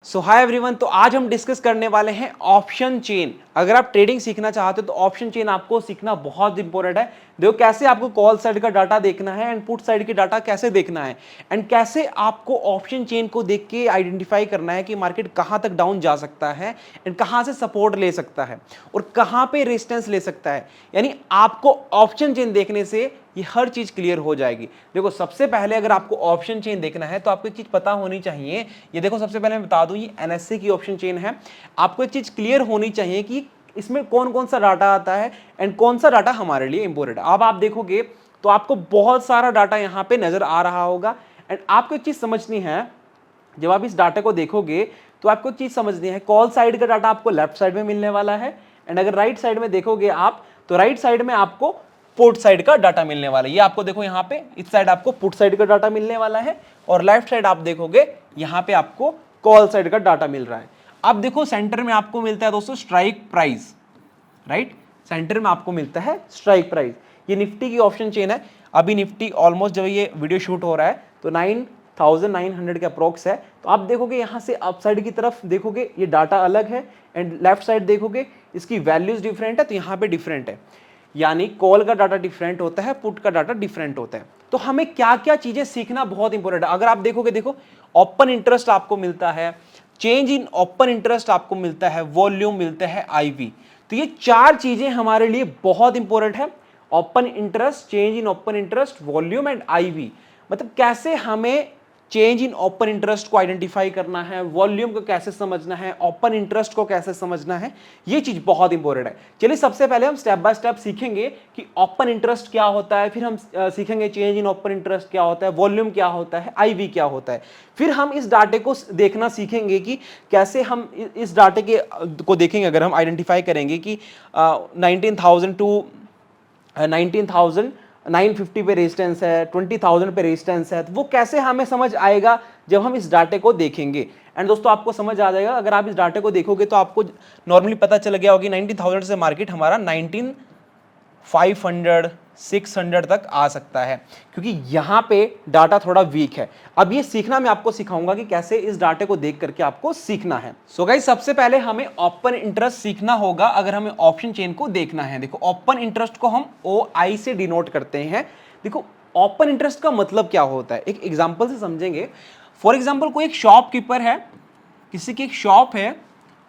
सो hi everyone, तो आज हम डिस्कस करने वाले हैं ऑप्शन चेन। अगर आप ट्रेडिंग सीखना चाहते हो तो ऑप्शन चेन आपको सीखना बहुत इंपॉर्टेंट है। देखो कैसे आपको कॉल साइड का डाटा देखना है एंड पुट साइड की डाटा कैसे देखना है एंड कैसे आपको ऑप्शन चेन को देख के आइडेंटिफाई करना है कि मार्केट कहां तक डाउन जा सकता है एंड कहां से सपोर्ट ले सकता है और कहां पे रेजिस्टेंस ले सकता है। यानी आपको ऑप्शन चेन देखने से ये हर चीज क्लियर हो जाएगी। देखो सबसे पहले अगर आपको ऑप्शन चेन देखना है तो आपको एक चीज पता होनी चाहिए। ये देखो सबसे पहले मैं बता दूं, ये एनएससी की ऑप्शन चेन है। आपको एक चीज क्लियर होनी चाहिए कि इसमें कौन कौन सा डाटा आता है एंड कौन सा डाटा हमारे लिए इंपॉर्टेंट है। अब आप देखोगे तो आपको बहुत सारा डाटा यहाँ पे नजर आ रहा होगा एंड आपको एक चीज समझनी है। जब आप इस डाटा को देखोगे तो आपको एक चीज समझनी है, कॉल साइड का डाटा आपको लेफ्ट साइड में मिलने वाला है एंड अगर राइट साइड में देखोगे आप तो राइट साइड में आपको पुट साइड का डाटा मिलने वाला है। ये आपको देखो यहाँ पे इस साइड आपको पुट साइड का डाटा मिलने वाला है और लेफ्ट साइड आप देखोगे यहाँ पे आपको कॉल साइड का डाटा मिल रहा है। अब देखो सेंटर में आपको मिलता है दोस्तों स्ट्राइक प्राइस, राइट। सेंटर में आपको मिलता है स्ट्राइक प्राइस। ये निफ्टी की ऑप्शन चेन है। अभी निफ्टी ऑलमोस्ट जब ये वीडियो शूट हो रहा है तो 9,900 के अप्रोक्स है। तो आप देखोगे यहाँ से अप साइड की तरफ देखोगे ये डाटा अलग है एंड लेफ्ट साइड देखोगे इसकी वैल्यूज डिफरेंट है, तो यहाँ पे डिफरेंट है। यानी कॉल का डाटा डिफरेंट होता है, पुट का डाटा डिफरेंट होता है। तो हमें क्या क्या चीजें सीखना बहुत इंपॉर्टेंट है। अगर आप देखोगे, देखो ओपन इंटरेस्ट आपको मिलता है, चेंज इन ओपन इंटरेस्ट आपको मिलता है, वॉल्यूम मिलता है, आईवी। तो ये चार चीजें हमारे लिए बहुत इंपॉर्टेंट है। Open interest, change in open interest, volume and IV. मतलब कैसे हमें चेंज इन ओपन इंटरेस्ट को आइडेंटिफाई करना है, वॉल्यूम को कैसे समझना है, ओपन इंटरेस्ट को कैसे समझना है, ये चीज बहुत इंपॉर्टेंट है। चलिए सबसे पहले हम स्टेप बाय स्टेप सीखेंगे कि ओपन इंटरेस्ट क्या होता है, फिर हम सीखेंगे चेंज इन ओपन इंटरेस्ट क्या होता है, वॉल्यूम क्या होता है, आईवी क्या होता है। फिर हम इस डाटे को देखना सीखेंगे कि कैसे हम इस डाटे के को देखेंगे। अगर हम आइडेंटिफाई करेंगे कि 19,000 टू 19,950 पे रेजिस्टेंस है, 20,000 पे रेजिस्टेंस है, तो वो कैसे हमें समझ आएगा जब हम इस डाटे को देखेंगे। एंड दोस्तों आपको समझ आ जाएगा, अगर आप इस डाटे को देखोगे तो आपको नॉर्मली पता चल गया होगा 19,000 से मार्केट हमारा 19,500 600 तक आ सकता है, क्योंकि यहाँ पे डाटा थोड़ा वीक है। अब ये सीखना मैं आपको सिखाऊंगा कि कैसे इस डाटे को देख करके आपको सीखना है। सो गाइस सबसे पहले हमें ओपन इंटरेस्ट सीखना होगा अगर हमें ऑप्शन चेन को देखना है। देखो ओपन इंटरेस्ट को हम OI से डिनोट करते हैं। देखो ओपन इंटरेस्ट का मतलब क्या होता है, एक एग्जाम्पल से समझेंगे। फॉर एग्जाम्पल कोई एक शॉपकीपर है, किसी की एक शॉप है,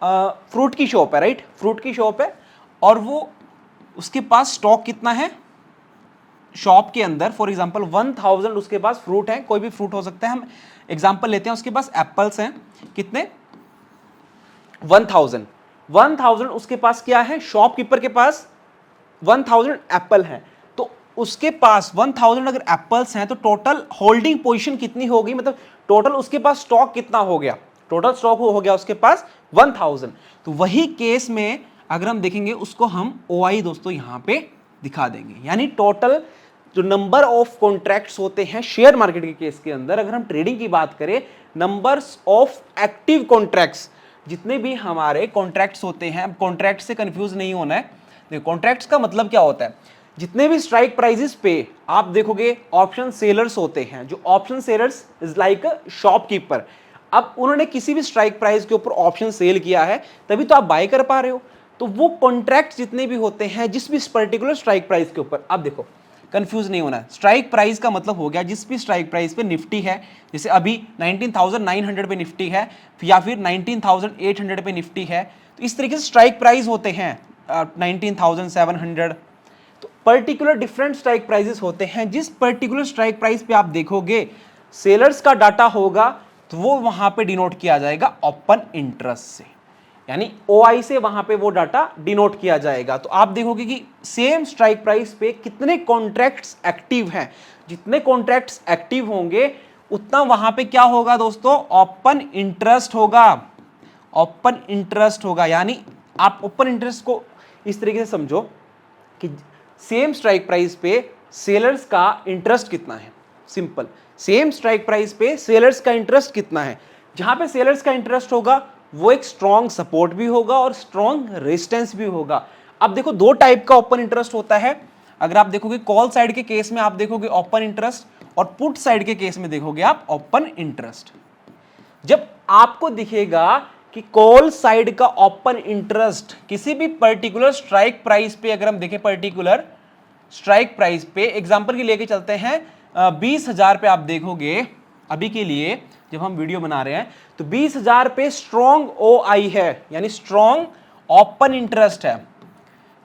फ्रूट की शॉप है, राइट, फ्रूट की शॉप है और वो उसके पास स्टॉक कितना है शॉप के अंदर, फॉर एग्जांपल 1000 उसके पास फ्रूट है, कोई भी फ्रूट हो सकता है। हम एग्जांपल लेते हैं, उसके पास एप्पल्स हैं, कितने 1000 उसके पास क्या है, शॉपकीपर के पास 1000 एप्पल है। तो उसके पास 1000 अगर एप्पल्स हैं तो टोटल होल्डिंग पोजीशन कितनी होगी, मतलब टोटल उसके पास स्टॉक कितना हो गया, टोटल स्टॉक हो गया उसके पास 1000। तो वही केस में अगर हम देखेंगे उसको हम OI दोस्तों यहां पे दिखा देंगे। यानी टोटल जो नंबर ऑफ कॉन्ट्रैक्ट्स होते हैं शेयर मार्केट के केस के अंदर, अगर हम ट्रेडिंग की बात करें, नंबर्स ऑफ एक्टिव कॉन्ट्रैक्ट्स, जितने भी हमारे कॉन्ट्रैक्ट्स होते हैं, कॉन्ट्रैक्ट से कंफ्यूज नहीं होना है। देखो कॉन्ट्रैक्ट्स का मतलब क्या होता है, जितने भी स्ट्राइक प्राइसेस पे आप देखोगे ऑप्शन सेलर्स होते हैं। जो option sellers is like a shopkeeper. अब उन्होंने किसी भी स्ट्राइक प्राइस के ऊपर ऑप्शन सेल किया है तभी तो आप बाय कर पा रहे हो। तो वो कॉन्ट्रैक्ट जितने भी होते हैं जिस भी पर्टिकुलर स्ट्राइक प्राइस के ऊपर, अब देखो कंफ्यूज नहीं होना। स्ट्राइक प्राइस का मतलब हो गया जिस भी स्ट्राइक प्राइस पे निफ्टी है, जैसे अभी 19,900 पे निफ्टी है या फिर 19,800 पे निफ्टी है, तो इस तरीके से स्ट्राइक प्राइस होते हैं 19,700। तो पर्टिकुलर डिफरेंट स्ट्राइक प्राइसेस होते हैं। जिस पर्टिकुलर स्ट्राइक प्राइस पे आप देखोगे सेलर्स का डाटा होगा तो वो वहां पे डिनोट किया जाएगा ओपन इंटरेस्ट से, यानी OI से वहां पे वो डाटा डिनोट किया जाएगा। तो आप देखोगे कि सेम स्ट्राइक प्राइस पे कितने कॉन्ट्रैक्ट्स एक्टिव हैं, जितने कॉन्ट्रैक्ट्स एक्टिव होंगे उतना वहां पे क्या होगा दोस्तों, ओपन इंटरेस्ट होगा, ओपन इंटरेस्ट होगा। यानी आप ओपन इंटरेस्ट को इस तरीके से समझो कि सेम स्ट्राइक प्राइस पे सेलर्स का इंटरेस्ट कितना है, सिंपल, सेम स्ट्राइक प्राइस पे सेलर्स का इंटरेस्ट कितना है। जहां पे सेलर्स का इंटरेस्ट होगा वो एक स्ट्रॉन्ग सपोर्ट भी होगा और स्ट्रॉन्ग रेजिस्टेंस भी होगा। अब देखो दो टाइप का ओपन इंटरेस्ट होता है। अगर आप देखोगे कॉल साइड के केस में आप देखोगे ओपन इंटरेस्ट और पुट साइड के केस में देखोगे आप ओपन इंटरेस्ट। जब आपको दिखेगा कि कॉल साइड का ओपन इंटरेस्ट किसी भी पर्टिकुलर स्ट्राइक प्राइस पे, अगर हम देखें पर्टिकुलर स्ट्राइक प्राइस पे, एग्जांपल के लेके चलते हैं 20,000 पे, आप देखोगे अभी के लिए जब हम वीडियो बना रहे हैं तो 20,000 पे स्ट्रॉन्ग OI है, यानी स्ट्रॉन्ग ओपन इंटरेस्ट है।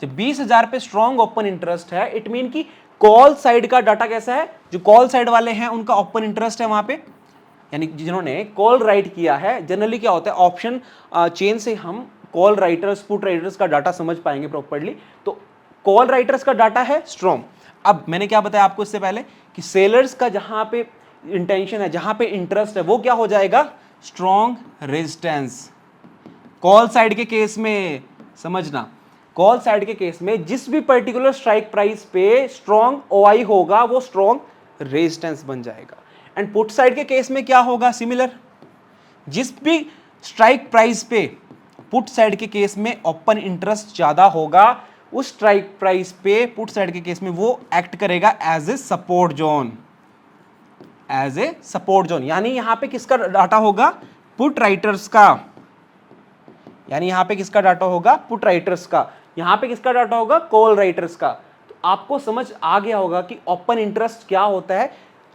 जब 20,000 पे स्ट्रॉन्ग ओपन इंटरेस्ट है, इट मीन कि कॉल साइड का डाटा कैसा है, जो कॉल साइड वाले हैं उनका ओपन इंटरेस्ट है वहां पे, यानी जिन्होंने कॉल राइट किया है। जनरली क्या होता है, ऑप्शन चेन से हम कॉल राइटर्स पुट राइटर्स का डाटा समझ पाएंगे प्रॉपर्ली। तो कॉल राइटर्स का डाटा है स्ट्रॉन्ग। अब मैंने क्या बताया आपको इससे पहले कि सेलर्स का जहां पे इंटेंशन है, जहां पे इंटरेस्ट है, वो क्या हो जाएगा, स्ट्रॉन्ग रेजिस्टेंस। कॉल साइड के केस में समझना, कॉल साइड के केस में जिस भी पर्टिकुलर स्ट्राइक प्राइस पे स्ट्रॉन्ग OI होगा वो स्ट्रॉन्ग रेजिस्टेंस बन जाएगा। एंड पुट साइड के केस में क्या होगा, सिमिलर, जिस भी स्ट्राइक प्राइस पे पुट साइड के केस में ओपन इंटरेस्ट ज्यादा होगा, उस स्ट्राइक प्राइस पे पुट साइड के केस में वो एक्ट करेगा as a support zone, as a support zone. यानी यहां पे किसका डाटा होगा, पुट राइटर्स का, यानी यहां पे किसका डाटा होगा, पुट राइटर्स का। यहां पे किसका डाटा होगा, कॉल राइटर्स का। तो आपको समझ आ गया होगा कि ओपन इंटरेस्ट क्या होता है।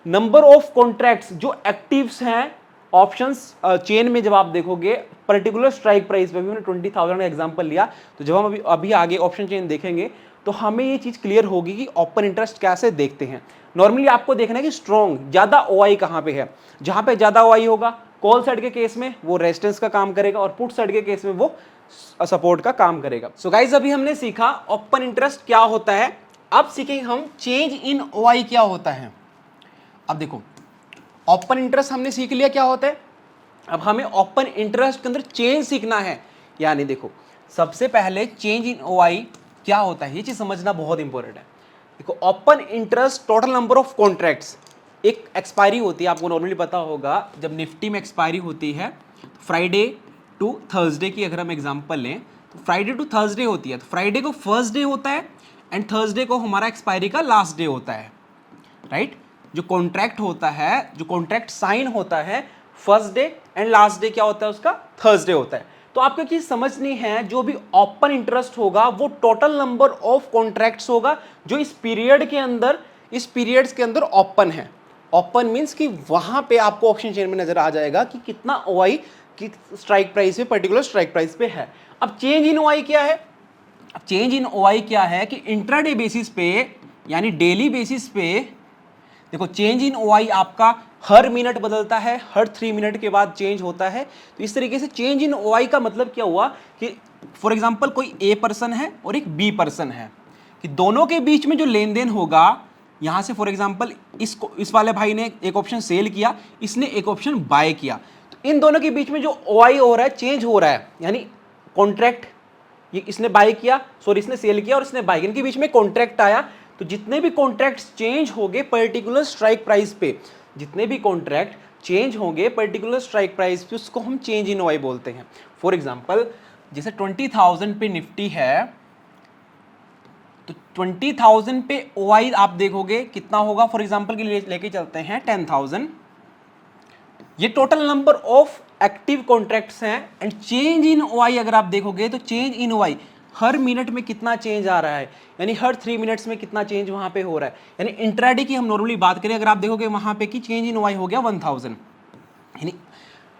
नंबर ऑफ कॉन्ट्रैक्ट्स जो एक्टिव्स हैं ऑप्शंस चेन में, जब आप देखोगे पर्टिकुलर स्ट्राइक प्राइस पे भी, मैंने 20,000 का एग्जांपल लिया, तो जब हम अभी आगे ऑप्शन चेन देखेंगे तो हमें ये चीज क्लियर होगी कि ओपन इंटरेस्ट कैसे देखते हैं। नॉर्मली आपको देखना है कि स्ट्रॉन्ग ज्यादा OI कहां पे है, जहां पे ज्यादा OI होगा कॉल साइड के केस में वो रेजिस्टेंस का काम करेगा और पुट साइड के केस में वो सपोर्ट का काम करेगा। सो गाइस, अभी हमने सीखा ओपन इंटरेस्ट क्या होता है। अब सीखेंगे हम चेंज इन OI क्या होता है। अब देखो, ओपन इंटरेस्ट हमने सीख लिया क्या होता है, अब हमें ओपन इंटरेस्ट के अंदर चेंज सीखना है। यानी देखो, सबसे पहले चेंज इन OI क्या होता है, ये चीज समझना बहुत इंपॉर्टेंट है। देखो, open interest total number of contracts, एक एक्सपायरी होती है, आपको नॉर्मली पता होगा, जब निफ्टी में एक्सपायरी होती है फ्राइडे टू थर्सडे की, अगर हम एग्जांपल लें तो फ्राइडे टू थर्सडे होती है, तो फ्राइडे को फर्स्ट डे होता है एंड थर्सडे को हमारा एक्सपायरी का लास्ट डे होता है, राइट। जो कॉन्ट्रैक्ट होता है, जो कॉन्ट्रैक्ट साइन होता है first day and last day क्या होता है उसका, थर्सडे होता है। तो आपको चीज समझनी है, जो भी ओपन इंटरेस्ट होगा वो टोटल नंबर ऑफ कॉन्ट्रैक्ट्स होगा जो इस पीरियड के अंदर, इस पीरियड्स के अंदर ओपन है। ओपन मींस कि वहां पे आपको ऑप्शन चेन में नजर आ जाएगा कि कितना OI की स्ट्राइक प्राइस पे, पर्टिकुलर स्ट्राइक प्राइस पे है। अब चेंज इन OI क्या है, अब चेंज इन OI क्या है कि इंट्राडे बेसिस पे, यानी डेली बेसिस पे, देखो चेंज इन OI आपका हर मिनट बदलता है, हर 3 मिनट के बाद चेंज होता है। तो इस तरीके से चेंज इन OI का मतलब क्या हुआ कि फॉर एग्जांपल कोई A पर्सन है और एक B पर्सन है, कि दोनों के बीच में जो लेन देन होगा, यहां से फॉर एग्जांपल इस वाले भाई ने एक ऑप्शन सेल किया, इसने एक ऑप्शन बाय किया, तो इन दोनों के बीच में जो OI हो रहा है, चेंज हो रहा है, यानी कॉन्ट्रैक्ट, ये इसने बाय किया, सॉरी इसने सेल किया और इसने बाय किया, इनके बीच में कॉन्ट्रैक्ट आया। तो जितने भी कॉन्ट्रैक्ट्स चेंज होंगे पर्टिकुलर स्ट्राइक प्राइस पे, जितने भी कॉन्ट्रैक्ट चेंज होंगे पर्टिकुलर स्ट्राइक प्राइस पे, उसको हम चेंज इन OI बोलते हैं। फॉर एग्जांपल जैसे 20,000 पे निफ्टी है, तो 20,000 पे OI आप देखोगे कितना होगा, फॉर एग्जांपल के लिए लेके चलते हैं 10,000। ये total number of active contracts हैं। एंड चेंज इन OI अगर आप देखोगे तो change in OI her minute में कितना चेंज आ रहा है, यानी हर 3 मिनट्स में कितना चेंज वहां पे हो रहा है। यानी इंट्राडे की हम नॉर्मली बात करें, अगर आप देखोगे वहां पे कि चेंज इन OI हो गया 1000, यानी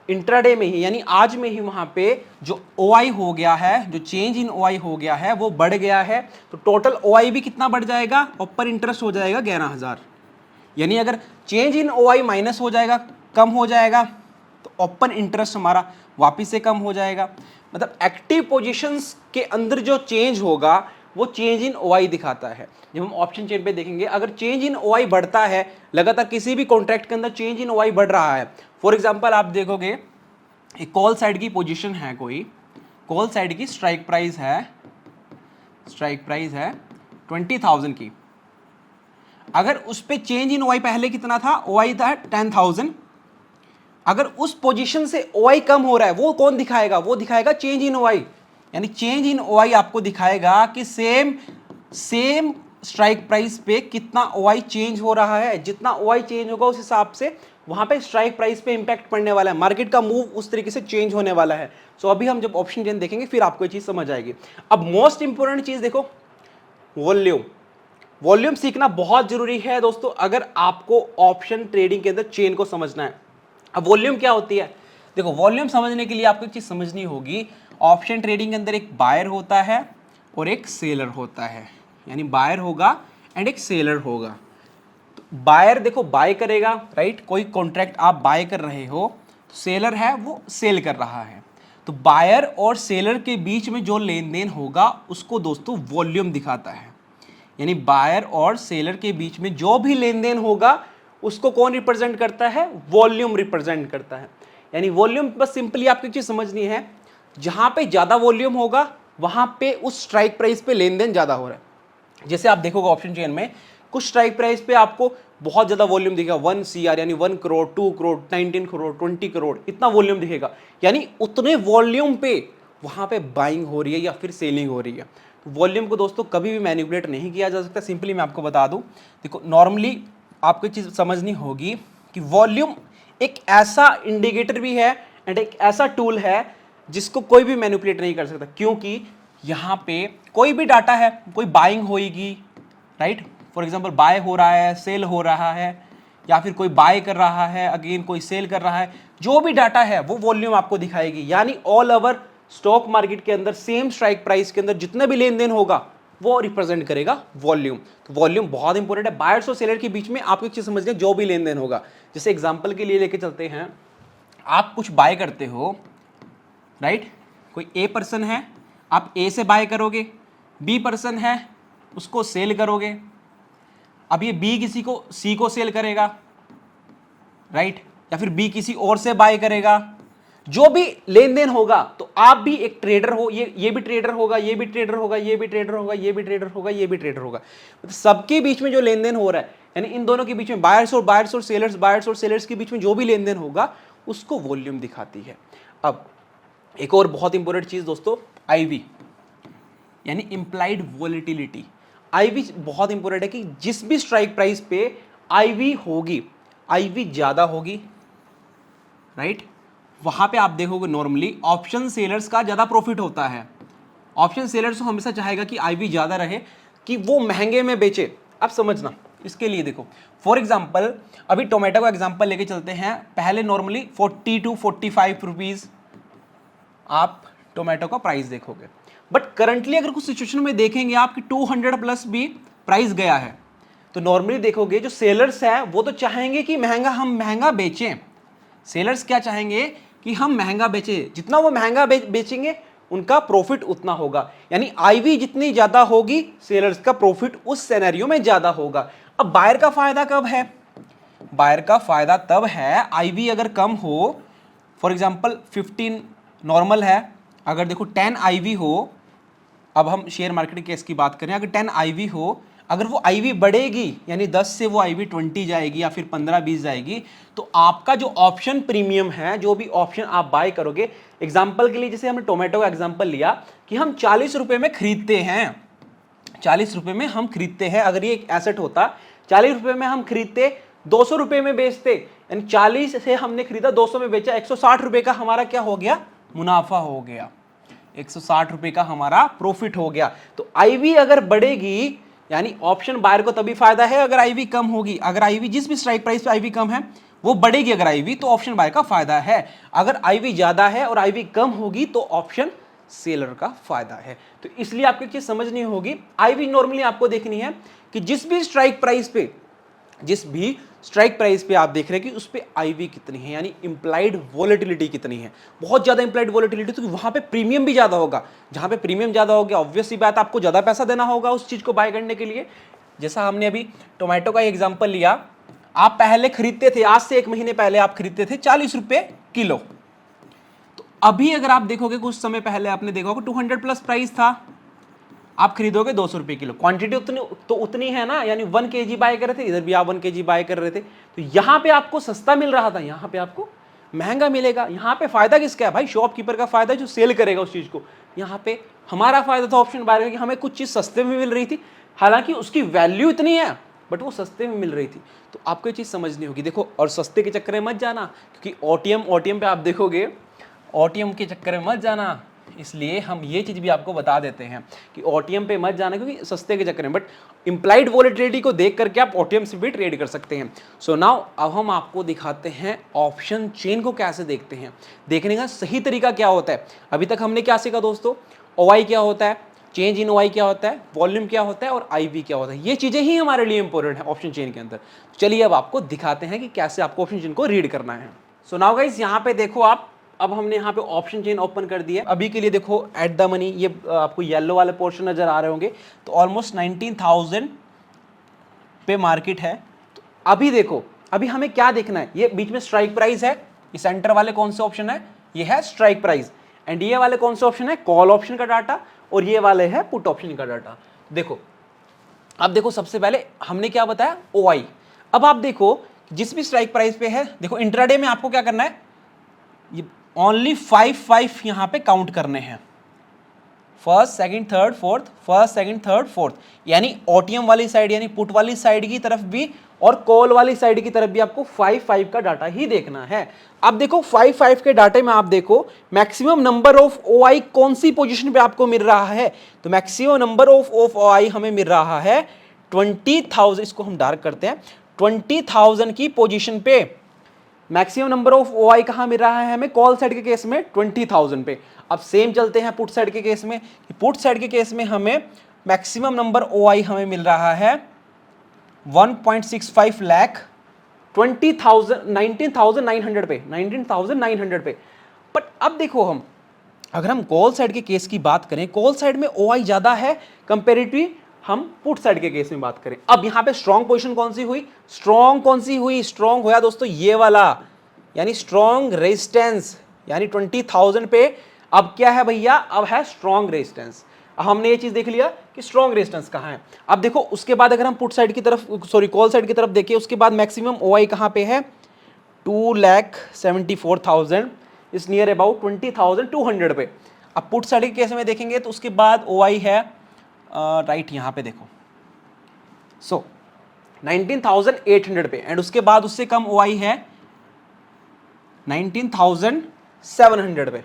इंट्राडे में ही, यानी आज में ही वहां पे जो OI हो गया है, जो चेंज इन OI हो गया है वो बढ़ गया है। तो टोटल OI भी कितना बढ़ जाएगा, ओपन इंटरेस्ट हो जाएगा 11,000। यानी अगर चेंज इन OI माइनस हो जाएगा, कम हो जाएगा, तो ओपन इंटरेस्ट हमारा वापिस से कम हो जाएगा। मतलब एक्टिव पोजीशंस के अंदर जो चेंज होगा वो चेंज इन OI दिखाता है। जब हम ऑप्शन चेन पे देखेंगे, अगर चेंज इन OI बढ़ता है, लगातार किसी भी कॉन्ट्रैक्ट के अंदर चेंज इन OI बढ़ रहा है, फॉर एग्जांपल आप देखोगे एक कॉल साइड की पोजीशन है, कोई कॉल साइड की स्ट्राइक प्राइस है 20,000 की, अगर उस पे चेंज इन OI पहले कितना था, OI था 10,000, अगर उस पोजीशन से OI कम हो रहा है, वो कौन दिखाएगा, वो दिखाएगा चेंज इन OI। यानी चेंज इन OI आपको दिखाएगा कि सेम स्ट्राइक प्राइस पे कितना OI चेंज हो रहा है। जितना OI चेंज होगा उस हिसाब से वहां पे स्ट्राइक प्राइस पे इंपैक्ट पड़ने वाला है, मार्केट का मूव उस तरीके से चेंज होने वाला है। सो अभी हम जब ऑप्शन चेन देखेंगे फिर आपको ये चीज समझ आएगी। अब मोस्ट इंपोर्टेंट चीज देखो, वॉल्यूम। वॉल्यूम सीखना बहुत जरूरी है दोस्तों, अगर आपको ऑप्शन ट्रेडिंग के अंदर चेन को समझना है। अब वॉल्यूम क्या होती है, देखो वॉल्यूम समझने के लिए आपको एक चीज समझनी होगी, ऑप्शन ट्रेडिंग के अंदर एक बायर होता है और एक सेलर होता है, यानी बायर होगा एंड एक सेलर होगा। तो बायर देखो बाय करेगा, राइट, कोई कॉन्ट्रैक्ट आप बाय कर रहे हो, सेलर है वो सेल कर रहा है। तो बायर और सेलर के बीच में जो लेन देन होगा उसको दोस्तों वॉल्यूम दिखाता है, यानी बायर और सेलर के बीच में जो भी लेन देन होगा उसको कौन रिप्रेजेंट करता है, वॉल्यूम रिप्रेजेंट करता है। यानी वॉल्यूम बस सिंपली आपको एक चीज समझनी है, जहां पे ज्यादा वॉल्यूम होगा वहां पे उस स्ट्राइक प्राइस पे लेन देन ज्यादा हो रहा है। जैसे आप देखोगे ऑप्शन चेन में कुछ स्ट्राइक प्राइस पे आपको बहुत ज्यादा वॉल्यूम दिखेगा, 1 CR यानी 1 करोड़, 2 करोड़, 19 करोड़, 20 करोड़, इतना वॉल्यूम दिखेगा, यानी उतने वॉल्यूम पे वहां पे बाइंग हो रही है या फिर सेलिंग हो रही है। वॉल्यूम को दोस्तों कभी भी मैनिपुलेट नहीं किया जा सकता। सिंपली मैं आपको बता दूं, देखो नॉर्मली आपको एक चीज समझनी होगी कि वॉल्यूम एक ऐसा इंडिकेटर भी है एंड एक ऐसा टूल है जिसको कोई भी मैनिपुलेट नहीं कर सकता, क्योंकि यहां पे कोई भी डाटा है, कोई बाइंग होगी, राइट, फॉर एग्जांपल बाय हो रहा है, सेल हो रहा है, या फिर कोई बाय कर रहा है, अगेन कोई सेल कर रहा है, जो भी डाटा है वो वॉल्यूम आपको दिखाएगी। यानी ऑल ओवर स्टॉक मार्केट के अंदर सेम स्ट्राइक प्राइस के अंदर जितना भी लेन देन होगा वो रिप्रेजेंट करेगा वॉल्यूम। तो वॉल्यूम बहुत इंपॉर्टेंट है। बायर्स और सेलर के बीच में आपको एक चीज समझ लें, जो भी लेन देन होगा, जैसे एग्जांपल के लिए लेके चलते हैं, आप कुछ बाय करते हो, राइट, कोई ए पर्सन है, आप ए से बाय करोगे, बी पर्सन है उसको सेल करोगे, अब ये बी किसी को सी को सेल करेगा, राइट, या फिर बी किसी और से बाय करेगा, जो भी लेन देन होगा, तो आप भी एक ट्रेडर हो, ये भी ट्रेडर होगा, ये भी ट्रेडर होगा, ये भी ट्रेडर होगा, ये भी ट्रेडर होगा, ये भी ट्रेडर होगा, मतलब सबके बीच में जो लेन देन हो रहा है, यानी इन दोनों के बीच में बायर्स और सेलर्स के बीच में जो भी लेन देन होगा उसको वॉल्यूम दिखाती है। अब एक और बहुत इंपॉर्टेंट चीज दोस्तों, आईवी यानी इंप्लाइड वॉलेटिलिटी। आईवी बहुत इंपॉर्टेंट है कि जिस भी स्ट्राइक प्राइस पे आईवी होगी, आईवी ज्यादा होगी, राइट, वहां पे आप देखोगे नॉर्मली ऑप्शन सेलर्स का ज्यादा प्रॉफिट होता है। ऑप्शन सेलर्स हमेशा चाहेगा कि आईवी ज्यादा रहे, कि वो महंगे में बेचे। अब समझना, इसके लिए देखो फॉर एग्जांपल अभी टोमेटो का एग्जांपल लेके चलते हैं, पहले नॉर्मली 40 to 45 रुपीज आप टोमेटो का प्राइस देखोगे, बट करंटली अगर कुछ सिचुएशन में देखेंगे आपकी 200 प्लस भी प्राइस गया है, तो नॉर्मली देखोगे जो सेलर्स है वो तो चाहेंगे कि हम महंगा बेचें। सेलर्स क्या चाहेंगे कि हम महंगा बेचें, जितना वो महंगा बेचेंगे उनका प्रॉफिट उतना होगा, यानी आईवी जितनी ज्यादा होगी सेलर्स का प्रॉफिट उस सिनेरियो में ज्यादा होगा। अब बायर का फायदा कब है, बायर का फायदा तब है आईवी अगर कम हो, फॉर एग्जांपल 15 नॉर्मल है, अगर देखो 10 आईवी हो, अब हम शेयर मार्केट केस की बात करें, अगर 10 आईवी हो, अगर वो आईवी बढ़ेगी यानी 10 से वो आईवी 20 जाएगी या फिर 15-20 जाएगी, तो आपका जो ऑप्शन प्रीमियम है, जो भी ऑप्शन आप बाय करोगे, एग्जांपल के लिए जैसे हमने टोमेटो का एग्जांपल लिया कि हम 40 रुपए में खरीदते हैं, 40 रुपए में हम खरीदते हैं, अगर ये एक एसेट होता 40 रुपए में हम खरीदते, 200 रुपए में बेचते, यानी 40 से हमने खरीदा 200 में बेचा, 160 रुपए का हमारा क्या हो गया, मुनाफा हो गया, 160 रुपए का हमारा प्रॉफिट हो गया। तो आईवी अगर बढ़ेगी यानी ऑप्शन बायर को तभी फायदा है अगर आईवी कम होगी, अगर आईवी जिस भी स्ट्राइक प्राइस पे आईवी कम है वो बढ़ेगी अगर आईवी, तो ऑप्शन बायर का फायदा है। अगर आईवी ज्यादा है और आईवी कम होगी तो ऑप्शन सेलर का फायदा है। तो इसलिए आपको एक चीज समझनी होगी, आईवी नॉर्मली आपको देखनी है कि जिस भी स्ट्राइक प्राइस पे आप देख रहे हैं कि उस पे आईवी कितनी है, यानी इंप्लाइड वॉलेटिलिटी कितनी है। बहुत ज्यादा इंप्लाइड वॉलेटिलिटी, तो वहां पे प्रीमियम भी ज्यादा होगा, जहां पे प्रीमियम ज्यादा हो गया ऑब्वियस सी बात आपको ज्यादा पैसा देना होगा उस चीज को बाय करने के लिए। जैसा हमने अभी टोमेटो का एग्जांपल लिया, आप पहले खरीदते थे, आज से 1 महीने पहले आप खरीदते थे 40 रुपए किलो, तो अभी अगर आप देखोगे कुछ समय पहले आपने देखा होगा 200 प्लस प्राइस था, आप खरीदोगे 200 रुपए किलो, क्वांटिटी उतनी है ना, यानी 1 kg बाय कर रहे थे, इधर भी आप 1 kg बाय कर रहे थे, तो यहां पे आपको सस्ता मिल रहा था, यहां पे आपको महंगा मिलेगा। यहां पे फायदा किसका है भाई, शॉपकीपर का फायदा जो सेल करेगा उस चीज को। यहां पे हमारा फायदा था ऑप्शन बायर का कि हमें कुछ चीज सस्ते में मिल रही थी, हालांकि उसकी वैल्यू इतनी है बट वो सस्ते में मिल रही थी। तो आपको ये चीज़ समझनी होगी। देखो, और सस्ते के चक्कर में मत जाना, क्योंकि ओटीएम पे आप देखोगे, ओटीएम के चक्कर में मत जाना, इसलिए हम ये चीज़ भी आपको बता देते हैं कि ओटीएम पे मत जाना क्योंकि सस्ते के चक्कर में। बट इम्प्लाइड वॉलेटिलिटी को देख करके आप ओटीएम से भी ट्रेड कर सकते हैं। सो नाउ अब हम आपको दिखाते हैं ऑप्शन चेन को कैसे देखते हैं, देखने का सही तरीका क्या होता है। अभी तक हमने क्या सीखा दोस्तों, ओवाई क्या होता है, चेंज इन ओवाई क्या होता है, वॉल्यूम क्या होता है और आईवी क्या होता है। ये चीज़ें ही हमारे लिए इंपॉर्टेंट है ऑप्शन चेन के अंदर। चलिए अब आपको दिखाते हैं कि कैसे आपको ऑप्शन चेन को रीड करना है। सो नाउ गाइस, यहाँ पे देखो आप, अब हमने यहाँ पे ऑप्शन चेन ओपन कर दिया। अभी के लिए देखो एट द मनी, ये आपको येलो वाले पोर्शन नजर आ रहे होंगे। तो ऑलमोस्ट 19,000 पे मार्केट है। तो अभी देखो, अभी हमें क्या देखना है, ये बीच में स्ट्राइक प्राइस है, ये सेंटर वाले कौन से ऑप्शन है, ये है स्ट्राइक प्राइस, एंड ये वाले कौन से ऑप्शन है, कॉल ऑप्शन का डाटा, और ये वाले है पुट ऑप्शन का डाटा। देखो, अब देखो सबसे पहले हमने क्या बताया, ओआई। अब आप देखो जिस भी स्ट्राइक प्राइस पे है, देखो इंट्राडे में आपको क्या करना है, ये ओनली 5 यहां पे काउंट करने हैं, first second third fourth, first second third fourth, यानी ओटीएम वाली साइड यानी पुट वाली साइड की तरफ भी और कॉल वाली साइड की तरफ भी आपको 5 का डाटा ही देखना है। अब देखो 5 के डाटे में आप देखो मैक्सिमम नंबर ऑफ ओआई कौन सी पोजीशन पे आपको मिल रहा है, तो मैक्सिमम नंबर ऑफ ओआई हमें मिल रहा है 20,000, इसको हम डार्क करते हैं, 20,000 की पोजीशन पे मैक्सिमम नंबर ऑफ ओआई कहां मिल रहा है हमें, कॉल साइड के केस में 20,000 पे। अब सेम चलते हैं पुट साइड के केस में, पुट साइड के केस में हमें मैक्सिमम नंबर ओआई हमें मिल रहा है 1.65 लाख 19,900 पे, 19,900 पे। बट अब देखो हम, अगर हम कॉल साइड के केस की बात करें, कॉल साइड में ओआई ज्यादा है कंपेरेटिव हम पुट साइड के केस में बात करें। अब यहां पे स्ट्रॉन्ग पोजीशन कौन सी हुई, स्ट्रॉन्ग कौन सी हुई, स्ट्रॉन्ग होया दोस्तों ये वाला, यानी स्ट्रॉन्ग रेजिस्टेंस, यानी 20,000 पे अब क्या है भैया, अब है स्ट्रॉन्ग रेजिस्टेंस। हमने ये चीज देख लिया कि स्ट्रॉन्ग रेजिस्टेंस कहां है। अब देखो उसके बाद अगर हम पुट साइड की तरफ, सॉरी कॉल साइड की तरफ देखें, उसके बाद मैक्सिमम ओआई कहां पे है, 2,74,000 इज नियर अबाउट 20,200 पे। अब पुट साइड के केस में देखेंगे तो उसके बाद ओआई है राइट यहां पे देखो, सो 19,800 पे, एंड उसके बाद उससे कम ओआई है 19,700 पे।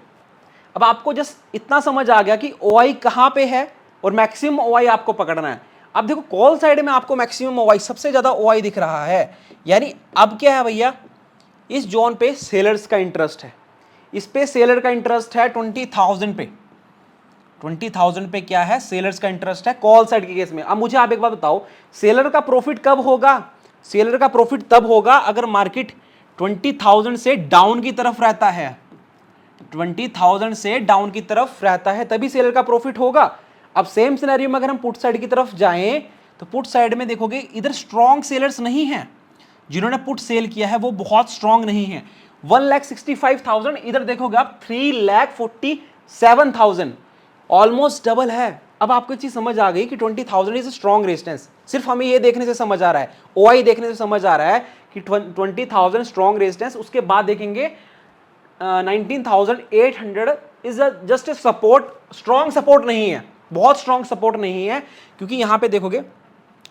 अब आपको जस्ट इतना समझ आ गया कि ओआई कहां पे है और मैक्सिमम ओआई आपको पकड़ना है। अब देखो कॉल साइड में आपको मैक्सिमम ओआई, सबसे ज्यादा ओआई दिख रहा है, यानी अब क्या है भैया, इस जोन पे सेलर्स का इंटरेस्ट है, इस पे सेलर का इंटरेस्ट है 20,000 पे, 20,000 पे क्या है, सेलर्स का इंटरेस्ट है कॉल साइड के केस में। अब मुझे आप एक बात बताओ, सेलर का प्रॉफिट कब होगा, सेलर का प्रॉफिट तब होगा अगर मार्केट 20,000 से डाउन की तरफ रहता है, 20,000 से डाउन की तरफ रहता है तभी सेलर का प्रॉफिट होगा। अब सेम सिनेरियो में अगर हम पुट साइड की तरफ जाएं तो पुट साइड में देखोगे इधर स्ट्रॉन्ग सेलर्स नहीं है, जिन्होंने पुट सेल किया है वो बहुत स्ट्रॉन्ग नहीं है। 1,65,000, इधर देखोगे आप 3,47,000, ऑलमोस्ट डबल है। अब आपको चीज समझ आ गई कि 20,000 इज स्ट्रॉन्ग रेजिस्टेंस। सिर्फ हमें ये देखने से समझ आ रहा है, ओआई देखने से समझ आ रहा है कि 20,000 स्ट्रॉन्ग रेजिस्टेंस, उसके बाद देखेंगे 19,800 is just a support, strong support नहीं है, बहुत स्ट्रॉन्ग सपोर्ट नहीं है, क्योंकि यहां पे देखोगे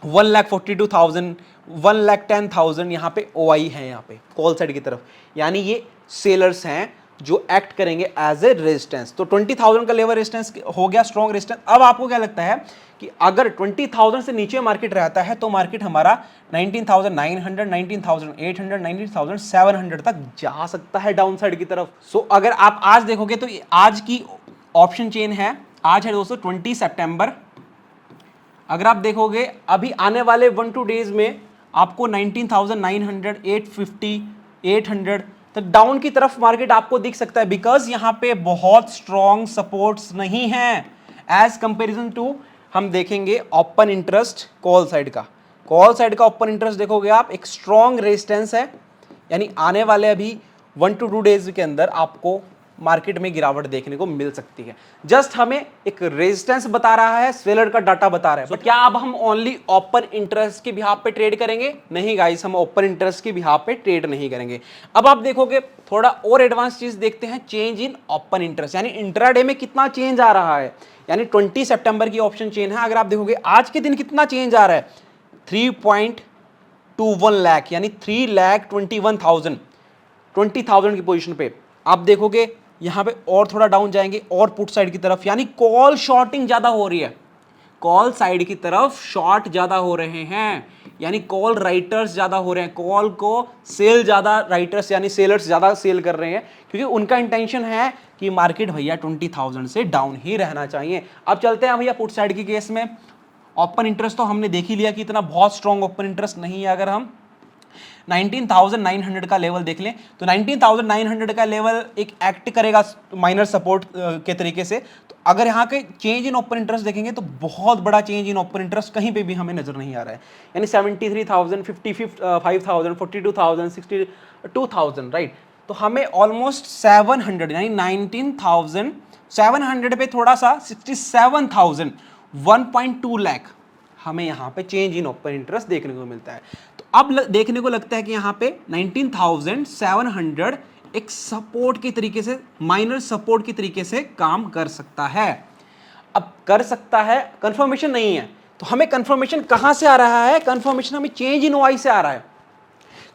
1,42,000, 1,10,000 यहां पे ओआई है, यहां पे कॉल साइड की तरफ, यानी ये सेलर्स हैं जो एक्ट करेंगे एज ए रेजिस्टेंस। तो 20,000 का लेवल रेजिस्टेंस हो गया स्ट्रॉन्ग रेजिस्टेंस। अब आपको क्या लगता है कि अगर 20,000 से नीचे मार्केट रहता है तो मार्केट हमारा 19,900, 19,800, 19,700 तक जा सकता है डाउन साइड की तरफ। सो अगर आप आज देखोगे तो आज की ऑप्शन चेन है, आज है दोस्तों 20 सितंबर। अगर आप देखोगे अभी आने वाले 1-2 डेज में आपको 19,900, 850, 800 तक डाउन की तरफ मार्केट आपको दिख सकता है, बिकॉज यहां पे बहुत स्ट्रॉन्ग सपोर्ट्स नहीं है एज कंपेरिजन टू, हम देखेंगे ओपन इंटरेस्ट कॉल साइड का, कॉल साइड का ओपन इंटरेस्ट देखोगे आप एक स्ट्रॉन्ग रेजिस्टेंस है, यानी आने वाले अभी 1-2 डेज के अंदर आपको मार्केट में गिरावट देखने को मिल सकती है। जस्ट हमें एक रेजिस्टेंस बता रहा है, सेलर का डाटा बता रहा है। तो क्या अब हम ओनली ओपन इंटरेस्ट के बिहाफ पे ट्रेड करेंगे? नहीं गाइस, हम ओपन इंटरेस्ट के बिहाफ पे ट्रेड नहीं करेंगे। अब आप देखोगे थोड़ा और एडवांस चीज देखते हैं, चेंज इन ओपन इंटरेस्ट, यानी इंट्राडे में कितना चेंज आ रहा है, यानी 20 सितंबर की ऑप्शन चेन है। अगर आप देखोगे आज के दिन कितना चेंज आ रहा है, 3.21 लाख यानी 3,21,000 की पोजीशन पे आप देखोगे यहां पे और थोड़ा डाउन जाएंगे और पुट साइड की तरफ, यानी कॉल शॉर्टिंग ज्यादा हो रही है, कॉल साइड की तरफ शॉर्ट ज्यादा हो रहे हैं, यानी कॉल राइटर्स ज्यादा हो रहे हैं, कॉल को सेल ज्यादा राइटर्स यानी सेलर्स ज्यादा सेल कर रहे हैं, क्योंकि उनका इंटेंशन है कि मार्केट भैया 20,000 से डाउन ही रहना चाहिए। अब चलते हैं भैया पुट साइड की केस में। ओपन इंटरेस्ट तो हमने देख ही लिया कि इतना बहुत स्ट्रॉन्ग ओपन इंटरेस्ट नहीं है। अगर हम 19,900 का लेवल देख लें तो 19,900 का लेवल एक एक्ट करेगा माइनर सपोर्ट के तरीके से। तो अगर यहाँ के चेंज इन ओपन इंटरेस्ट देखेंगे तो बहुत बड़ा चेंज इन ओपन इंटरेस्ट कहीं पे भी हमें नजर नहीं आ रहा है, यानी 73,000, 55,000, 42,000, 62,000, राइट। तो हमें ऑलमोस्ट 700 यानी 19,700 पे थोड़ा सा 67,000, 1.2 लाख हमें यहाँ पे चेंज इन ओपन इंटरेस्ट देखने को मिलता है। तो अब देखने को लगता है कि यहाँ पे 19,700 एक सपोर्ट के तरीके से, माइनर सपोर्ट के तरीके से काम कर सकता है। अब कर सकता है, कंफर्मेशन नहीं है, तो हमें कंफर्मेशन कहां से आ रहा है? कंफर्मेशन हमें चेंज इन ओआई से आ रहा है।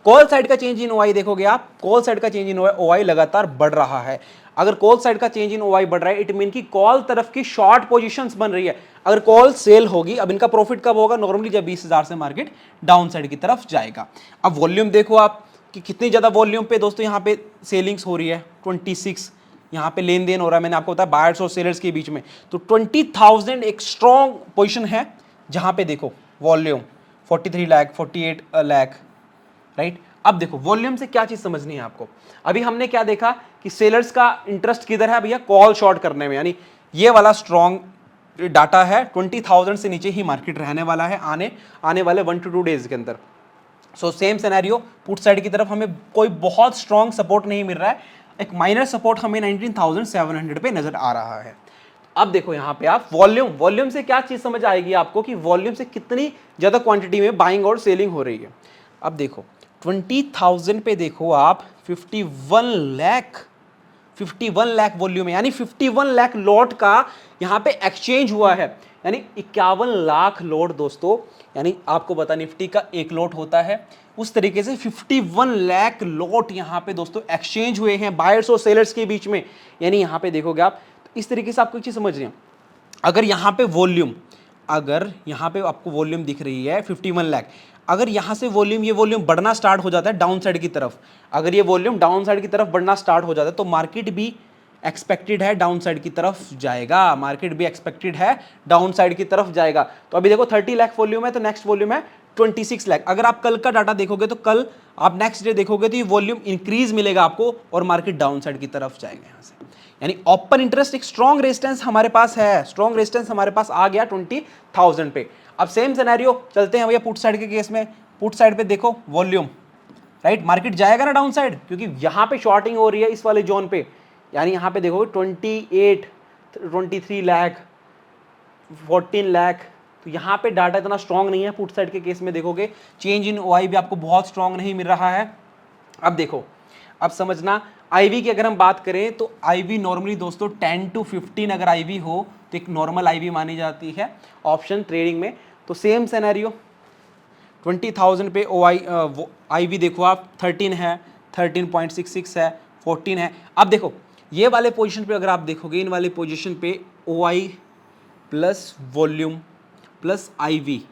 कॉल साइड का चेंज इन ओआई देखोगे आप, कॉल साइड का चेंज इन ओआई लगातार बढ़ रहा है। अगर कॉल साइड का चेंज इन ओआई बढ़ रहा है, इट मीन कि कॉल तरफ की शॉर्ट पोजीशंस बन रही है। अगर कॉल सेल होगी, अब इनका प्रॉफिट कब होगा? नॉर्मली जब 20,000 से मार्केट डाउन साइड की तरफ जाएगा। अब वॉल्यूम देखो आप कि कितनी ज्यादा वॉल्यूम पे दोस्तों यहाँ पे सेलिंग्स हो रही है, 26 यहाँ पे लेन देन हो रहा है। मैंने आपको बताया बायर्स और सेलर्स के बीच में, तो 20,000 एक स्ट्रॉन्ग पोजिशन है जहां पे देखो वॉल्यूम 43 लाख, 48 लाख, राइट। अब देखो वॉल्यूम से क्या चीज समझनी है आपको। अभी हमने क्या देखा कि सेलर्स का इंटरेस्ट किधर है भैया? कॉल शॉर्ट करने में, यानी ये वाला स्ट्रॉन्ग डाटा है, 20,000 से नीचे ही मार्केट रहने वाला है आने वाले 1 to 2 डेज के अंदर। So same scenario put side की तरफ हमें कोई बहुत स्ट्रॉन्ग सपोर्ट नहीं मिल रहा है, एक माइनर सपोर्ट हमें 19,700 पे नजर आ रहा है। अब देखो यहाँ पे आप वॉल्यूम से क्या चीज समझ आएगी आपको कि वॉल्यूम से कितनी ज्यादा क्वांटिटी में बाइंग और सेलिंग हो रही है। अब देखो 20,000 पे देखो आप 51 लाख वॉल्यूम है, यानी 51 लाख लॉट का यहाँ पे एक्सचेंज हुआ है, यानी 51 लाख लॉट दोस्तों, यानी आपको पता निफ्टी का एक लॉट होता है, उस तरीके से 51 लाख लॉट यहाँ पे दोस्तों एक्सचेंज हुए हैं बायर्स और सेलर्स के बीच में। यानी यहाँ पे देखोगे आप, तो इस तरीके से आपको एक चीज समझ रहे हैं, अगर यहाँ पे आपको वॉल्यूम दिख रही है 51 लाख, अगर यहां से ये वॉल्यूम बढ़ना स्टार्ट हो जाता है डाउन साइड की तरफ, अगर ये वॉल्यूम डाउन साइड की तरफ बढ़ना स्टार्ट हो जाता है तो मार्केट भी एक्सपेक्टेड है डाउन साइड की तरफ जाएगा, की तरफ जाएगा। तो अभी देखो 30 लाख वॉल्यूम है, तो नेक्स्ट वॉल्यूम है 26 लाख। अगर आप कल का डाटा देखोगे तो कल आप नेक्स्ट डे देखोगे तो ये वॉल्यूम इंक्रीज मिलेगा आपको और मार्केट डाउन साइड की तरफ जाएगा यहाँ से। यानी ओपन इंटरेस्ट एक स्ट्रॉन्ग रेजिस्टेंस हमारे पास है, स्ट्रॉन्ग रेजिस्टेंस हमारे पास आ गया 20,000 पे। अब सेम सिनेरियो चलते हैं भैया पुट साइड के केस में। पुट साइड पे देखो वॉल्यूम, राइट, मार्केट जाएगा ना डाउन साइड, क्योंकि यहां पे शॉर्टिंग हो रही है इस वाले जोन पे, यानी यहां पे देखो 28, 23 लाख, 14 लाख, तो यहां पे डाटा इतना स्ट्रॉन्ग नहीं है। पुट साइड के केस में देखोगे चेंज इन ओआई भी आपको बहुत स्ट्रॉन्ग नहीं मिल रहा है। अब देखो, अब समझना आईवी की अगर हम बात करें तो आईवी नॉर्मली दोस्तों 10 to 15 अगर आईवी हो तो एक नॉर्मल आईवी मानी जाती है ऑप्शन ट्रेडिंग में। तो सेम सिनेरियो 20,000 पे आईवी देखो आप 13 है, 13.66 है, 14 है। अब देखो ये वाले पोजीशन पे अगर आप देखोगे, इन वाले पोजीशन पे OI plus volume plus IV,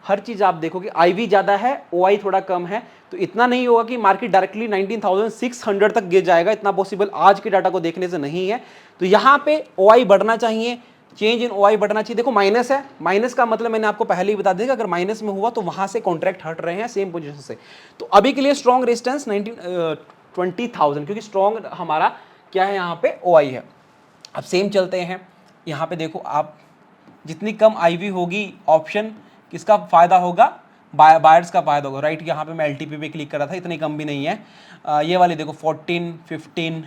हर चीज आप देखोगे आईवी ज्यादा है, ओआई थोड़ा कम है, तो इतना नहीं होगा कि मार्केट डायरेक्टली 19,600 तक गिर जाएगा, इतना पॉसिबल आज के डाटा को देखने से नहीं है। तो यहां पे ओआई बढ़ना चाहिए, चेंज इन ओआई बढ़ना चाहिए। देखो माइनस है, माइनस का मतलब मैंने आपको पहले ही बता दिया, अगर माइनस में हुआ तो वहां से कॉन्ट्रैक्ट हट रहे हैं सेम पोजीशन से। तो अभी के लिए स्ट्रॉन्ग रेजिस्टेंस 20,000, क्योंकि स्ट्रॉन्ग हमारा क्या है यहाँ पे ओआई है। अब सेम चलते हैं, यहाँ पे देखो आप जितनी कम आईवी होगी ऑप्शन किसका फायदा होगा? बायर्स का फायदा होगा, राइट। यहाँ पे मैं एलटीपी पे क्लिक कर रहा था, इतनी कम भी नहीं है। ये वाली देखो 14, 15,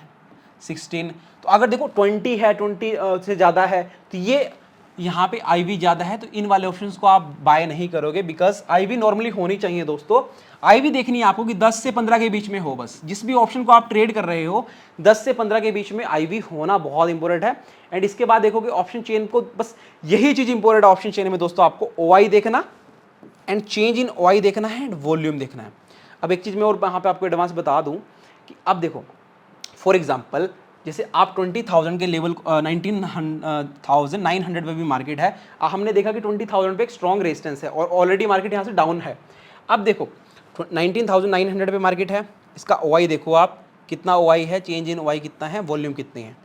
16, तो अगर देखो 20 है, 20 से ज़्यादा है, तो ये यहाँ पे आईवी ज़्यादा है, तो इन वाले ऑप्शंस को आप बाय नहीं करोगे, बिकॉज आईवी नॉर्मली होनी चाहिए दोस्तों। आईवी देखनी है आपको कि 10 से 15 के बीच में हो, बस जिस भी ऑप्शन को आप ट्रेड कर रहे हो 10 से 15 के बीच में आईवी होना बहुत इंपॉर्टेंट है। एंड इसके बाद देखोगे ऑप्शन चेन को, बस यही चीज़ इंपॉर्टेंट है ऑप्शन चेन में दोस्तों, आपको ओआई देखना एंड चेंज इन OI देखना है एंड वॉल्यूम देखना है। अब एक चीज़ मैं और यहाँ पे आपको एडवांस बता दूँ कि अब देखो फॉर एग्जाम्पल जैसे आप 20,000 के लेवल 19,900 पे भी मार्केट है, हमने देखा कि 20,000 पे एक स्ट्रॉन्ग रेजिस्टेंस है और ऑलरेडी मार्केट यहाँ से डाउन है। अब देखो 19,900 पे मार्केट है, इसका OI देखो आप कितना OI है, चेंज इन OI कितना है, वॉल्यूम कितनी है।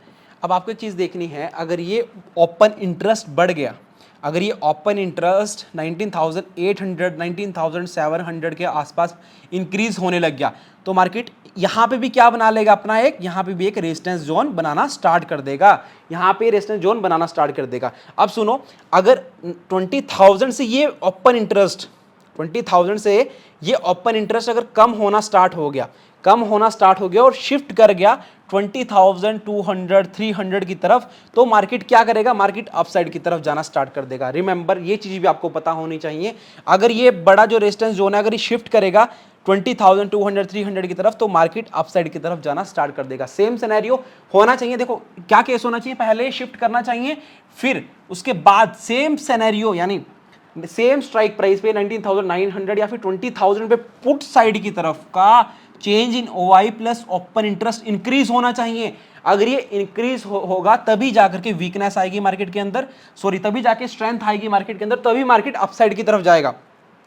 अब आपको एक चीज़ देखनी है, अगर ये ओपन इंटरेस्ट बढ़ गया, अगर ये ओपन इंटरेस्ट 19,800 19,700 के आसपास इंक्रीज होने लग गया तो मार्केट यहाँ पे भी क्या बना लेगा अपना एक, यहाँ पे भी एक रेजिस्टेंस जोन बनाना स्टार्ट कर देगा, यहाँ पे रेजिस्टेंस जोन बनाना स्टार्ट कर देगा। अब सुनो, अगर 20,000 से ये ओपन इंटरेस्ट 20,000 से ये ओपन इंटरेस्ट अगर कम होना स्टार्ट हो गया, और शिफ्ट कर गया 20,200 300 की तरफ, तो मार्केट क्या करेगा, मार्केट अपसाइड की तरफ जाना स्टार्ट कर देगा। रिमेंबर ये चीज भी आपको पता होनी चाहिए, अगर ये बड़ा जो रेजिस्टेंस जोन है अगर ये शिफ्ट करेगा 20,200 300 की तरफ तो मार्केट अपसाइड की तरफ जाना स्टार्ट कर देगा। सेम सिनेरियो होना चाहिए। देखो क्या केस होना चाहिए, पहले शिफ्ट करना चाहिए, फिर उसके बाद सेम सिनेरियो यानी सेम स्ट्राइक प्राइस पे 19,900 या फिर 20,000 पे पुट साइड की तरफ का change in OI plus open interest increase होना चाहिए। अगर ये इंक्रीज होगा तभी जाकर के वीकनेस आएगी मार्केट के अंदर, तभी जाके स्ट्रेंथ आएगी मार्केट के अंदर, तभी मार्केट अपसाइड की तरफ जाएगा।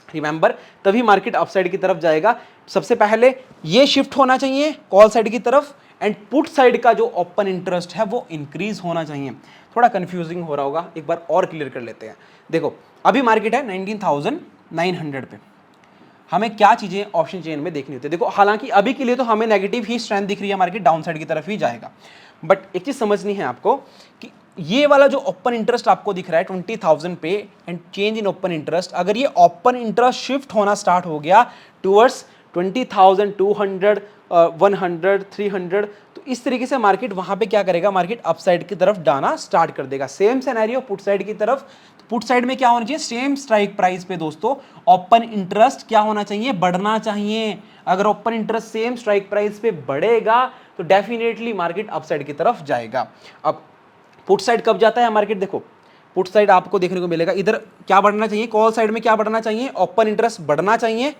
रिमेंबर, तभी मार्केट अपसाइड की तरफ जाएगा। सबसे पहले ये शिफ्ट होना चाहिए कॉल साइड की तरफ एंड पुट साइड का जो ओपन इंटरेस्ट है वो इंक्रीज होना चाहिए। थोड़ा कंफ्यूजिंग हो रहा होगा, एक बार और क्लियर कर लेते हैं। देखो अभी मार्केट है 19,900 पे, हमें क्या चीजें ऑप्शन चेन में देखनी होती है। देखो हालांकि अभी के लिए तो हमें नेगेटिव ही स्ट्रेंथ दिख रही है, मार्केट डाउन साइड की तरफ ही जाएगा, बट एक चीज समझनी है आपको कि ये वाला जो ओपन इंटरेस्ट आपको दिख रहा है 20,000 पे and change in open interest, अगर ये ओपन इंटरेस्ट शिफ्ट होना स्टार्ट हो गया टुवर्ड्स 20,200 100 300 तो इस तरीके से मार्केट वहां पे क्या करेगा, मार्केट अपसाइड की तरफ जाना स्टार्ट कर देगा। सेम सिनेरियो पुट साइड की तरफ, पुट साइड में क्या होना चाहिए, सेम स्ट्राइक प्राइस पे दोस्तों ओपन इंटरेस्ट क्या होना चाहिए, बढ़ना चाहिए। अगर open interest same strike price पे बढ़ेगा तो डेफिनेटली मार्केट अपसाइड की तरफ जाएगा। अब पुट साइड कब जाता है मार्केट, देखो पुट साइड आपको देखने को मिलेगा, इधर क्या बढ़ना चाहिए, कॉल साइड में क्या बढ़ना चाहिए, ओपन इंटरेस्ट बढ़ना चाहिए,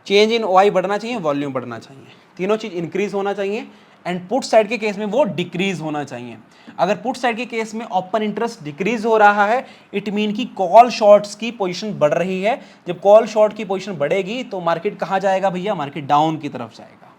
चेंज इन OI बढ़ना चाहिए, वॉल्यूम बढ़ना चाहिए, तीनों चीज इंक्रीज होना चाहिए एंड पुट साइड के केस में वो डिक्रीज होना चाहिए। अगर पुट साइड के केस में ओपन इंटरेस्ट डिक्रीज हो रहा है इट मीन की कॉल शॉर्ट्स की पोजीशन बढ़ रही है। जब कॉल शॉर्ट की पोजीशन बढ़ेगी तो मार्केट कहां जाएगा भैया, मार्केट डाउन की तरफ जाएगा।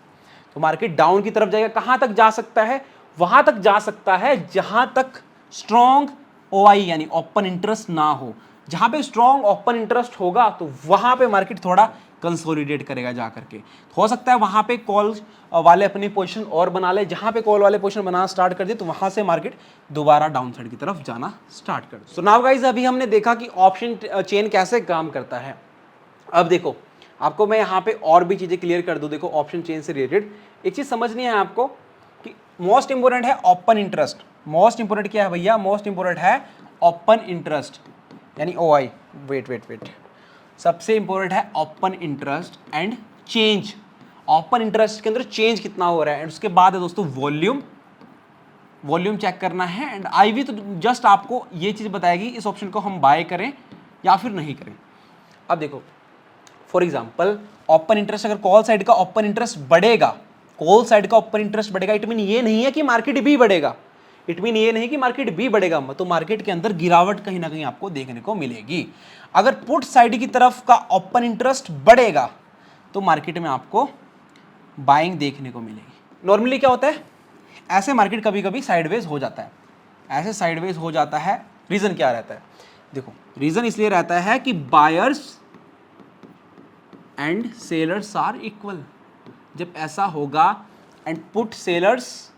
तो मार्केट डाउन की तरफ जाएगा, कहां तक जा सकता है, वहां तक जा सकता है जहां तक स्ट्रॉन्ग OI यानी ओपन इंटरेस्ट ना हो। जहां पे स्ट्रॉन्ग ओपन इंटरेस्ट होगा तो वहां पे मार्केट थोड़ा कंसोलिडेट करेगा जाकर के। हो सकता है वहां पे कॉल वाले अपनी पोजीशन और बना ले, जहां पे कॉल वाले पोजीशन बनाना स्टार्ट कर दे तो वहां से मार्केट दोबारा डाउन साइड की तरफ जाना स्टार्ट कर दे। सो नाउ गाइस, अभी हमने देखा कि ऑप्शन चेन कैसे काम करता है। अब देखो आपको मैं यहाँ पे और भी चीजें क्लियर कर दूं। देखो ऑप्शन चेन से रिलेटेड एक चीज समझनी है आपको कि मोस्ट इंपोर्टेंट है ओपन इंटरेस्ट। मोस्ट इंपोर्टेंट क्या है भैया, मोस्ट इंपोर्टेंट है ओपन इंटरेस्ट यानी OI। वेट सबसे इंपॉर्टेंट है open interest and change. Open interest के अंदर चेंज कितना हो रहा है एंड उसके बाद है दोस्तों वॉल्यूम चेक करना है एंड IV तो जस्ट आपको ये चीज बताएगी इस ऑप्शन को हम बाय करें या फिर नहीं करें। अब देखो फॉर एग्जांपल ओपन इंटरेस्ट, अगर कॉल साइड का ओपन इंटरेस्ट बढ़ेगा, कॉल साइड का ओपन इंटरेस्ट बढ़ेगा, इट मीन ये नहीं है कि मार्केट भी बढ़ेगा, तो मार्केट के अंदर गिरावट कहीं ना कहीं आपको देखने को मिलेगी। अगर पुट साइड की तरफ का ओपन इंटरेस्ट बढ़ेगा तो मार्केट में आपको बाइंग देखने को मिलेगी। नॉर्मली क्या होता है, ऐसे मार्केट कभी कभी साइडवेज हो जाता है, ऐसे साइडवेज हो जाता है। रीजन क्या रहता है, देखो रीजन इसलिए रहता है कि buyers and sellers are equal. जब ऐसा होगा and put sellers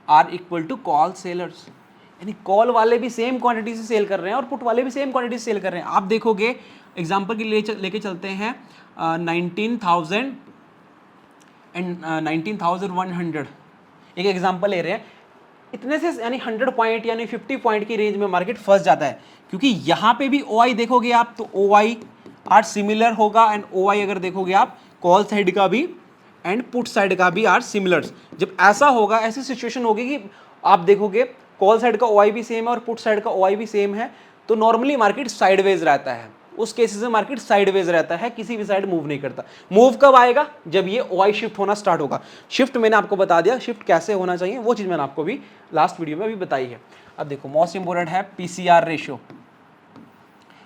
are equal to call sellers, यानी कॉल वाले भी सेम क्वांटिटी से सेल कर रहे हैं और पुट वाले भी सेम क्वांटिटी से सेल कर रहे हैं। आप देखोगे एग्जांपल के लिए लेके चलते हैं 19,000 एंड 19,100, एक एग्जांपल ले रहे हैं। इतने से यानी 100 पॉइंट यानी 50 पॉइंट की रेंज में मार्केट फंस जाता है, क्योंकि यहाँ पे भी OI देखोगे आप तो OI आर सिमिलर होगा एंड OI अगर देखोगे आप कॉल साइड का भी एंड पुट साइड का भी आर सिमिलर। जब ऐसा होगा, ऐसी सिचुएशन होगी कि आप देखोगे कॉल साइड का OI भी सेम है और पुट साइड का OI भी सेम है, तो नॉर्मली मार्केट साइडवेज रहता है, उस केसेस में मार्केट साइडवेज रहता है, किसी भी साइड मूव नहीं करता। मूव कब आएगा? जब ये OI शिफ्ट होना स्टार्ट होगा। शिफ्ट मैंने आपको बता दिया, शिफ्ट कैसे होना चाहिए वो चीज़ मैंने आपको भी लास्ट वीडियो में अभी बताई है। अब देखो मोस्ट इंपोर्टेंट है PCR ratio,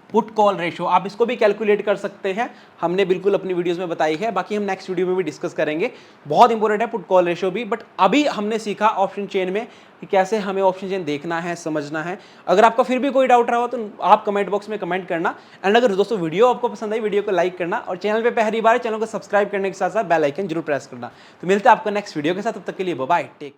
put call ratio, आप इसको भी कैलकुलेट कर सकते हैं, हमने बिल्कुल अपनी वीडियोस में बताई है, बाकी हम नेक्स्ट वीडियो में भी डिस्कस करेंगे। बहुत इंपॉर्टेंट है पुट कॉल रेशियो भी, बट अभी हमने सीखा ऑप्शन चेन में कि कैसे हमें ऑप्शन चेन देखना है, समझना है। अगर आपका फिर भी कोई डाउट रहा हो तो आप कमेंट बॉक्स में कमेंट करना। एंड अगर दोस्तों वीडियो आपको पसंद आई, वीडियो को लाइक करना, और चैनल पर पहली बार चैनल को सब्सक्राइब करने के साथ साथ बेल आइकन जरूर प्रेस करना। तो मिलते हैं आपको नेक्स्ट वीडियो के साथ, तब तक के लिए बाय बाय, टेक।